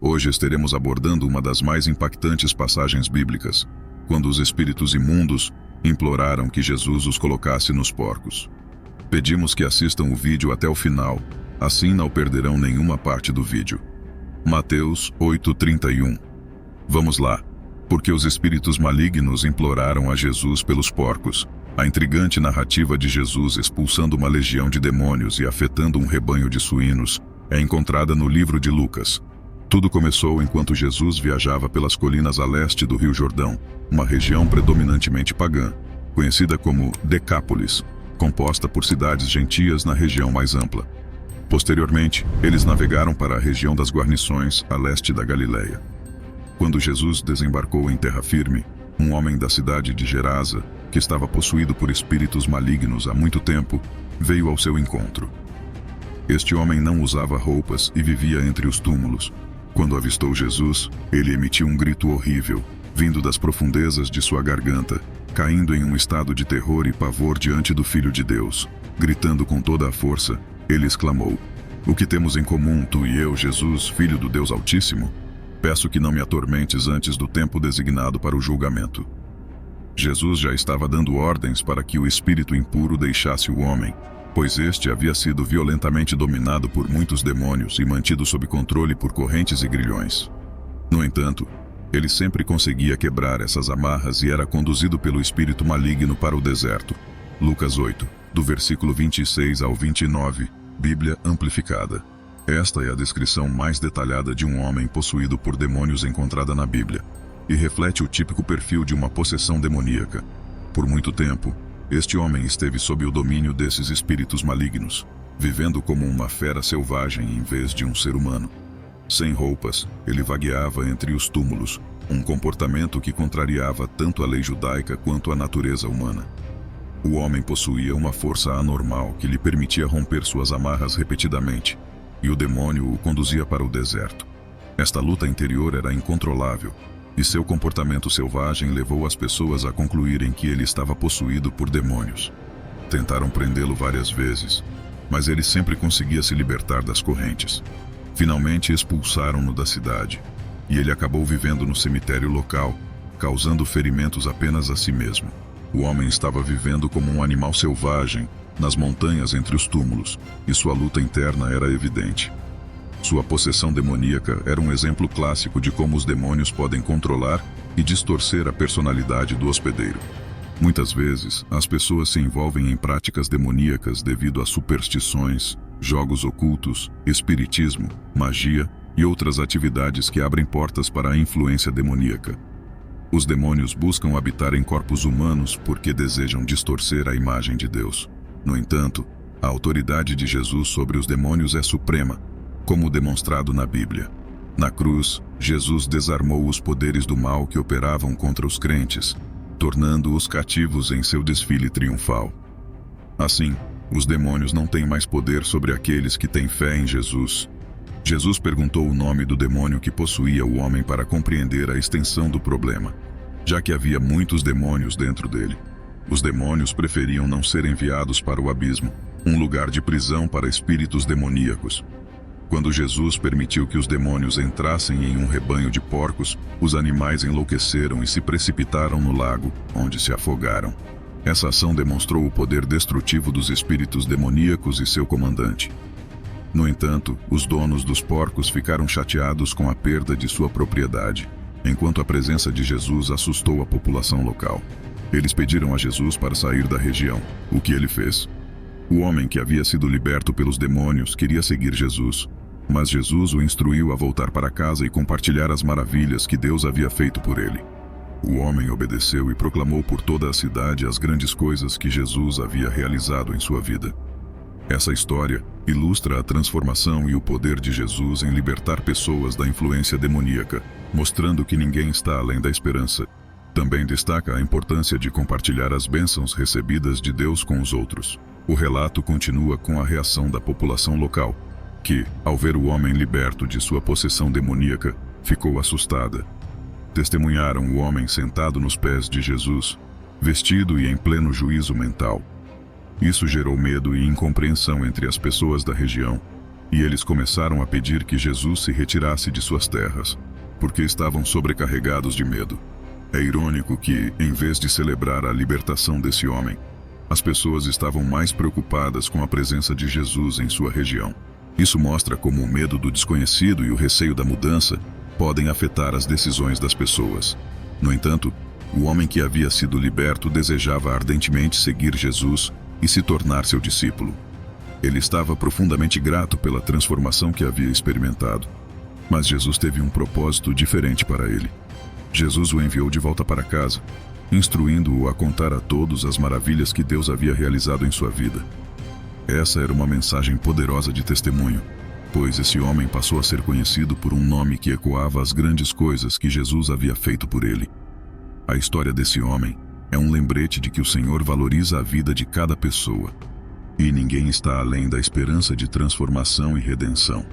Hoje estaremos abordando uma das mais impactantes passagens bíblicas, quando os espíritos imundos imploraram que Jesus os colocasse nos porcos. Pedimos que assistam o vídeo até o final, assim não perderão nenhuma parte do vídeo. Mateus 8:31. Vamos lá. Porque os espíritos malignos imploraram a Jesus pelos porcos. A intrigante narrativa de Jesus expulsando uma legião de demônios e afetando um rebanho de suínos é encontrada no livro de Lucas. Tudo começou enquanto Jesus viajava pelas colinas a leste do Rio Jordão, uma região predominantemente pagã, conhecida como Decápolis, composta por cidades gentias na região mais ampla. Posteriormente, eles navegaram para a região das guarnições, a leste da Galileia. Quando Jesus desembarcou em terra firme, um homem da cidade de Gerasa, que estava possuído por espíritos malignos há muito tempo, veio ao seu encontro. Este homem não usava roupas e vivia entre os túmulos. Quando avistou Jesus, ele emitiu um grito horrível, vindo das profundezas de sua garganta, caindo em um estado de terror e pavor diante do Filho de Deus. Gritando com toda a força, ele exclamou: "O que temos em comum, tu e eu, Jesus, Filho do Deus Altíssimo? Peço que não me atormentes antes do tempo designado para o julgamento." Jesus já estava dando ordens para que o espírito impuro deixasse o homem, pois este havia sido violentamente dominado por muitos demônios e mantido sob controle por correntes e grilhões. No entanto, ele sempre conseguia quebrar essas amarras e era conduzido pelo espírito maligno para o deserto. Lucas 8, do versículo 26 ao 29, Bíblia Amplificada. Esta é a descrição mais detalhada de um homem possuído por demônios encontrada na Bíblia, e reflete o típico perfil de uma possessão demoníaca. Por muito tempo, este homem esteve sob o domínio desses espíritos malignos, vivendo como uma fera selvagem em vez de um ser humano. Sem roupas, ele vagueava entre os túmulos, um comportamento que contrariava tanto a lei judaica quanto a natureza humana. O homem possuía uma força anormal que lhe permitia romper suas amarras repetidamente, e o demônio o conduzia para o deserto. Esta luta interior era incontrolável, e seu comportamento selvagem levou as pessoas a concluírem que ele estava possuído por demônios. Tentaram prendê-lo várias vezes, mas ele sempre conseguia se libertar das correntes. Finalmente expulsaram-no da cidade, e ele acabou vivendo no cemitério local, causando ferimentos apenas a si mesmo. O homem estava vivendo como um animal selvagem, nas montanhas entre os túmulos, e sua luta interna era evidente. Sua possessão demoníaca era um exemplo clássico de como os demônios podem controlar e distorcer a personalidade do hospedeiro. Muitas vezes, as pessoas se envolvem em práticas demoníacas devido a superstições, jogos ocultos, espiritismo, magia e outras atividades que abrem portas para a influência demoníaca. Os demônios buscam habitar em corpos humanos porque desejam distorcer a imagem de Deus. No entanto, a autoridade de Jesus sobre os demônios é suprema, como demonstrado na Bíblia. Na cruz, Jesus desarmou os poderes do mal que operavam contra os crentes, tornando-os cativos em seu desfile triunfal. Assim, os demônios não têm mais poder sobre aqueles que têm fé em Jesus. Jesus perguntou o nome do demônio que possuía o homem para compreender a extensão do problema, já que havia muitos demônios dentro dele. Os demônios preferiam não ser enviados para o abismo, um lugar de prisão para espíritos demoníacos. Quando Jesus permitiu que os demônios entrassem em um rebanho de porcos, os animais enlouqueceram e se precipitaram no lago, onde se afogaram. Essa ação demonstrou o poder destrutivo dos espíritos demoníacos e seu comandante. No entanto, os donos dos porcos ficaram chateados com a perda de sua propriedade, enquanto a presença de Jesus assustou a população local. Eles pediram a Jesus para sair da região, o que ele fez. O homem que havia sido liberto pelos demônios queria seguir Jesus, mas Jesus o instruiu a voltar para casa e compartilhar as maravilhas que Deus havia feito por ele. O homem obedeceu e proclamou por toda a cidade as grandes coisas que Jesus havia realizado em sua vida. Essa história ilustra a transformação e o poder de Jesus em libertar pessoas da influência demoníaca, mostrando que ninguém está além da esperança. Também destaca a importância de compartilhar as bênçãos recebidas de Deus com os outros. O relato continua com a reação da população local, que, ao ver o homem liberto de sua possessão demoníaca, ficou assustada. Testemunharam o homem sentado nos pés de Jesus, vestido e em pleno juízo mental. Isso gerou medo e incompreensão entre as pessoas da região, e eles começaram a pedir que Jesus se retirasse de suas terras, porque estavam sobrecarregados de medo. É irônico que, em vez de celebrar a libertação desse homem, as pessoas estavam mais preocupadas com a presença de Jesus em sua região. Isso mostra como o medo do desconhecido e o receio da mudança podem afetar as decisões das pessoas. No entanto, o homem que havia sido liberto desejava ardentemente seguir Jesus e se tornar seu discípulo. Ele estava profundamente grato pela transformação que havia experimentado. Mas Jesus teve um propósito diferente para ele. Jesus o enviou de volta para casa, instruindo-o a contar a todos as maravilhas que Deus havia realizado em sua vida. Essa era uma mensagem poderosa de testemunho, pois esse homem passou a ser conhecido por um nome que ecoava as grandes coisas que Jesus havia feito por ele. A história desse homem é um lembrete de que o Senhor valoriza a vida de cada pessoa, e ninguém está além da esperança de transformação e redenção.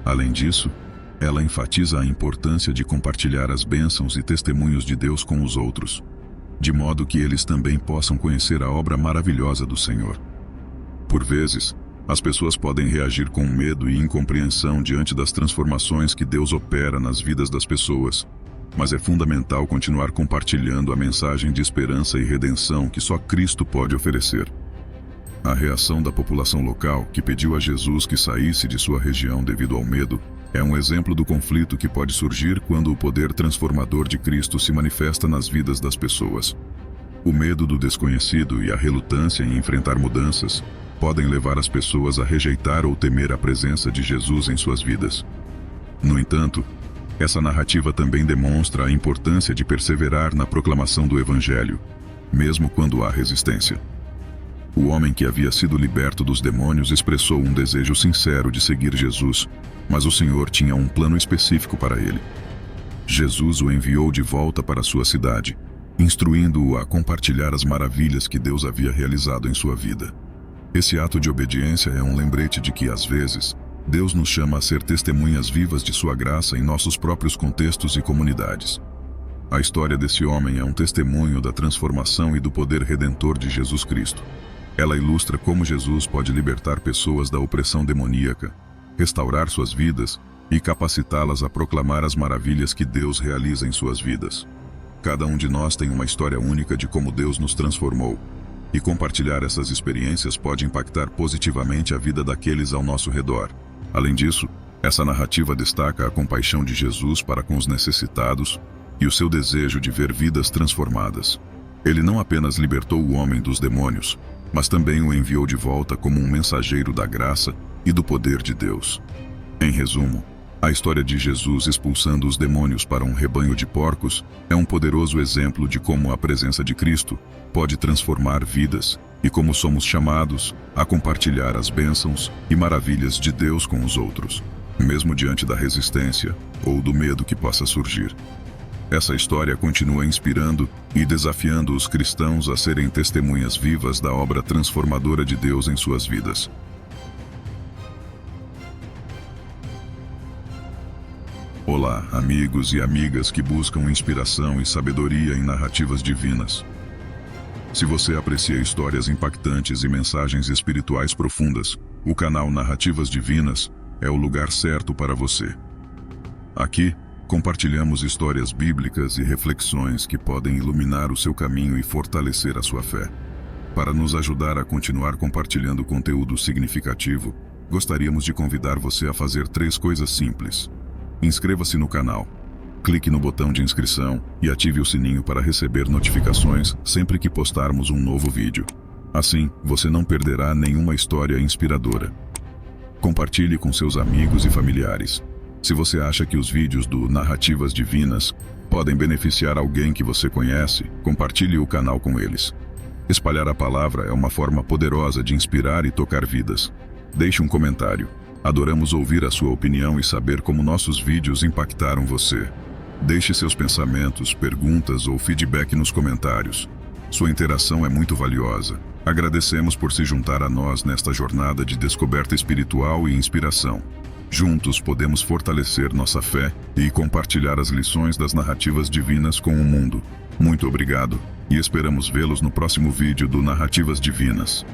Além disso, ela enfatiza a importância de compartilhar as bênçãos e testemunhos de Deus com os outros, de modo que eles também possam conhecer a obra maravilhosa do Senhor. Por vezes, as pessoas podem reagir com medo e incompreensão diante das transformações que Deus opera nas vidas das pessoas, mas é fundamental continuar compartilhando a mensagem de esperança e redenção que só Cristo pode oferecer. A reação da população local, que pediu a Jesus que saísse de sua região devido ao medo, é um exemplo do conflito que pode surgir quando o poder transformador de Cristo se manifesta nas vidas das pessoas. O medo do desconhecido e a relutância em enfrentar mudanças podem levar as pessoas a rejeitar ou temer a presença de Jesus em suas vidas. No entanto, essa narrativa também demonstra a importância de perseverar na proclamação do Evangelho, mesmo quando há resistência. O homem que havia sido liberto dos demônios expressou um desejo sincero de seguir Jesus, mas o Senhor tinha um plano específico para ele. Jesus o enviou de volta para sua cidade, instruindo-o a compartilhar as maravilhas que Deus havia realizado em sua vida. Esse ato de obediência é um lembrete de que, às vezes, Deus nos chama a ser testemunhas vivas de sua graça em nossos próprios contextos e comunidades. A história desse homem é um testemunho da transformação e do poder redentor de Jesus Cristo. Ela ilustra como Jesus pode libertar pessoas da opressão demoníaca, restaurar suas vidas e capacitá-las a proclamar as maravilhas que Deus realiza em suas vidas. Cada um de nós tem uma história única de como Deus nos transformou, e compartilhar essas experiências pode impactar positivamente a vida daqueles ao nosso redor. Além disso, essa narrativa destaca a compaixão de Jesus para com os necessitados e o seu desejo de ver vidas transformadas. Ele não apenas libertou o homem dos demônios, mas também o enviou de volta como um mensageiro da graça e do poder de Deus. Em resumo, a história de Jesus expulsando os demônios para um rebanho de porcos é um poderoso exemplo de como a presença de Cristo pode transformar vidas e como somos chamados a compartilhar as bênçãos e maravilhas de Deus com os outros, mesmo diante da resistência ou do medo que possa surgir. Essa história continua inspirando e desafiando os cristãos a serem testemunhas vivas da obra transformadora de Deus em suas vidas. Olá, amigos e amigas que buscam inspiração e sabedoria em narrativas divinas. Se você aprecia histórias impactantes e mensagens espirituais profundas, o canal Narrativas Divinas é o lugar certo para você. Aqui, compartilhamos histórias bíblicas e reflexões que podem iluminar o seu caminho e fortalecer a sua fé. Para nos ajudar a continuar compartilhando conteúdo significativo, gostaríamos de convidar você a fazer 3 coisas simples. Inscreva-se no canal, clique no botão de inscrição e ative o sininho para receber notificações sempre que postarmos um novo vídeo. Assim, você não perderá nenhuma história inspiradora. Compartilhe com seus amigos e familiares. Se você acha que os vídeos do Narrativas Divinas podem beneficiar alguém que você conhece, compartilhe o canal com eles. Espalhar a palavra é uma forma poderosa de inspirar e tocar vidas. Deixe um comentário. Adoramos ouvir a sua opinião e saber como nossos vídeos impactaram você. Deixe seus pensamentos, perguntas ou feedback nos comentários. Sua interação é muito valiosa. Agradecemos por se juntar a nós nesta jornada de descoberta espiritual e inspiração. Juntos podemos fortalecer nossa fé e compartilhar as lições das narrativas divinas com o mundo. Muito obrigado e esperamos vê-los no próximo vídeo do Narrativas Divinas.